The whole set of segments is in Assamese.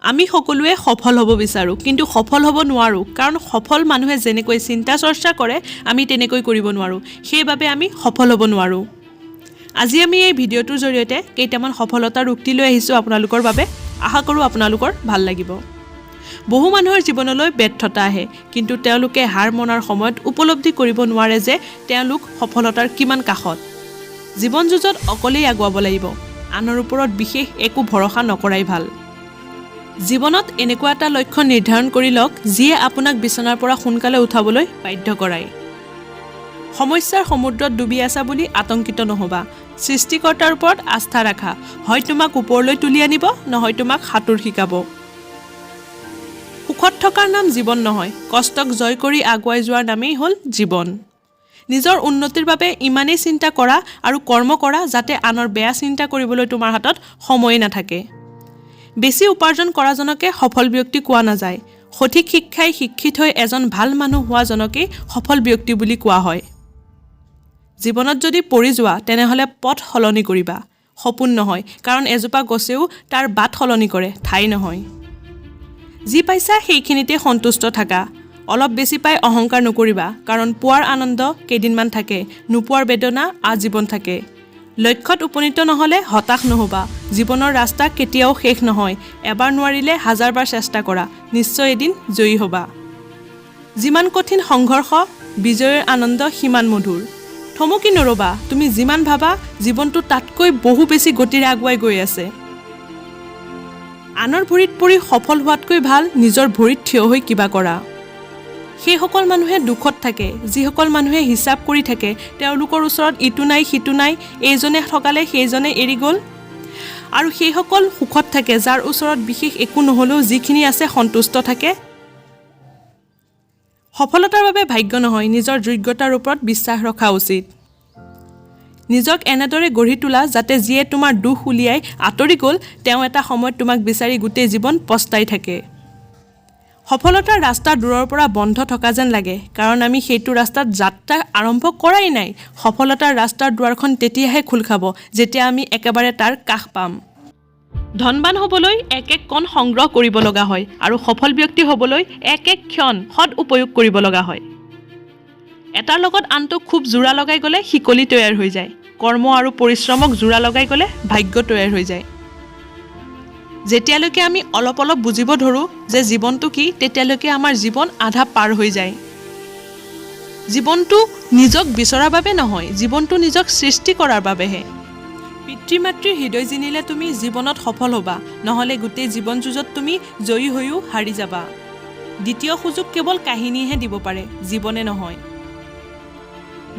আমি সকলোৱে সফল হ'ব বিচাৰো কিন্তু সফল হ'ব নোৱাৰো কাৰণ সফল মানুহে যেনেকৈ চিন্তা চৰ্চা কৰে আমি তেনেকৈ কৰিব নোৱাৰো সেইবাবে আমি সফল হ'ব নোৱাৰো আজি আমি এই ভিডিঅ'টোৰ জৰিয়তে কেইটামান সফলতাৰ উক্তি লৈ আহিছো আপোনালোকৰ বাবে আশা কৰো আপোনালোকৰ ভাল লাগিব বহু মানুহৰ জীৱনলৈ ব্যৰ্থতা আহে কিন্তু তেওঁলোকে হাৰ মনাৰ সময়ত উপলব্ধি কৰিব নোৱাৰে যে তেওঁলোক সফলতাৰ কিমান কাষত জীৱন যুঁজত অকলেই আগুৱাব লাগিব আনৰ ওপৰত বিশেষ একো ভৰসা নকৰাই ভাল জীৱনত এনেকুৱা এটা লক্ষ্য নিৰ্ধাৰণ কৰি লওক যিয়ে আপোনাক বিছনাৰ পৰা সোনকালে উঠাবলৈ বাধ্য কৰায় সমস্যাৰ সমুদ্ৰত ডুবি আছা বুলি আতংকিত নহবা সৃষ্টিকৰ্তাৰ ওপৰত আস্থা ৰাখা হয় তোমাক ওপৰলৈ তুলি আনিব নহয় তোমাক সাঁতোৰ শিকাব সুখত থকাৰ নাম জীৱন নহয় কষ্টক জয় কৰি আগুৱাই যোৱাৰ নামেই হ'ল জীৱন নিজৰ উন্নতিৰ বাবে ইমানেই চিন্তা কৰা আৰু কৰ্ম কৰা যাতে আনৰ বেয়া চিন্তা কৰিবলৈ তোমাৰ হাতত সময় নাথাকে বেছি উপাৰ্জন কৰাজনকে সফল ব্যক্তি কোৱা নাযায় সঠিক শিক্ষাই শিক্ষিত হৈ এজন ভাল মানুহ হোৱা জনকে সফল ব্যক্তি বুলি কোৱা হয় জীৱনত যদি পৰি যোৱা তেনেহলে পথ সলনি কৰিবা সপোন নহয় কাৰণ এজোপা গছেও তাৰ বাট সলনি কৰে ঠাই নহয় যি পাইছা সেইখিনিতে সন্তুষ্ট থাকা অলপ বেছি পাই অহংকাৰ নকৰিবা কাৰণ পোৱাৰ আনন্দ কেইদিনমান থাকে নোপোৱাৰ বেদনা আজীৱন থাকে লক্ষ্যত উপনীত নহলে হতাশ নহবা জীৱনৰ ৰাস্তা কেতিয়াও শেষ নহয় এবাৰ নোৱাৰিলে হাজাৰবাৰ চেষ্টা কৰা নিশ্চয় এদিন জয়ী হ'বা যিমান কঠিন সংঘৰ্ষ বিজয়ৰ আনন্দ সিমান মধুৰ থমকি নৰবা তুমি যিমান ভাবা জীৱনটো তাতকৈ বহু বেছি গতিৰে আগুৱাই গৈ আছে আনৰ ভৰিত পৰি সফল হোৱাতকৈ ভাল নিজৰ ভৰিত থিয় হৈ কিবা কৰা সেইসকল মানুহে দুখত থাকে যিসকল মানুহে হিচাপ কৰি থাকে তেওঁলোকৰ ওচৰত ইটো নাই সিটো নাই এইজনে ঠগালে সেইজনে এৰি গ'ল আৰু সেইসকল সুখত থাকে যাৰ ওচৰত বিশেষ একো নহলেও যিখিনি আছে সন্তুষ্ট থাকে সফলতাৰ বাবে ভাগ্য নহয় নিজৰ যোগ্যতাৰ ওপৰত বিশ্বাস ৰখা উচিত নিজক এনেদৰে গঢ়ি তোলা যাতে যিয়ে তোমাৰ দুখ উলিয়াই আঁতৰি গ'ল তেওঁ এটা সময়ত তোমাক বিচাৰি গোটেই জীৱন পস্তাই থাকে সফলতাৰ ৰাস্তা দূৰৰ পৰা বন্ধ থকা যেন লাগে কাৰণ আমি সেইটো ৰাস্তাত যাত্ৰা আৰম্ভ কৰাই নাই সফলতাৰ ৰাস্তাৰ দুৱাৰখন তেতিয়াহে খোল খাব যেতিয়া আমি একেবাৰে তাৰ কাষ পাম ধনবান হ'বলৈ এক এক কণ সংগ্ৰহ কৰিব লগা হয় আৰু সফল ব্যক্তি হ'বলৈ এক এক ক্ষণ সদ উপয়োগ কৰিব লগা হয় এটাৰ লগত আনটো খুব জোৰা লগাই গ'লে শিকলি তৈয়াৰ হৈ যায় কৰ্ম আৰু পৰিশ্ৰমক জোৰা লগাই গ'লে ভাগ্য তৈয়াৰ হৈ যায় যেতিয়ালৈকে আমি অলপ অলপ বুজিব ধৰো যে জীৱনটো কি তেতিয়ালৈকে আমাৰ জীৱন আধা পাৰ হৈ যায় জীৱনটো নিজক বিচৰাৰ বাবে নহয় জীৱনটো নিজক সৃষ্টি কৰাৰ বাবেহে পিতৃ মাতৃৰ হৃদয় জিনিলে তুমি জীৱনত সফল হ'বা নহলে গোটেই জীৱন যুঁজত তুমি জয়ী হৈও হাৰি যাবা দ্বিতীয় সুযোগ কেৱল কাহিনীহে দিব পাৰে জীৱনে নহয়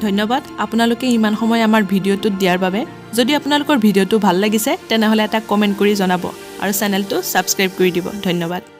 ধন্যবাদ আপোনালোকে ইমান সময় আমাৰ ভিডিঅ'টোত দিয়াৰ বাবে যদি আপোনালোকৰ ভিডিঅ'টো ভাল লাগিছে তেনেহলে এটা কমেন্ট কৰি জনাব আৰু চেনেলটো সাবস্ক্ৰাইব কৰি দিব ধন্যবাদ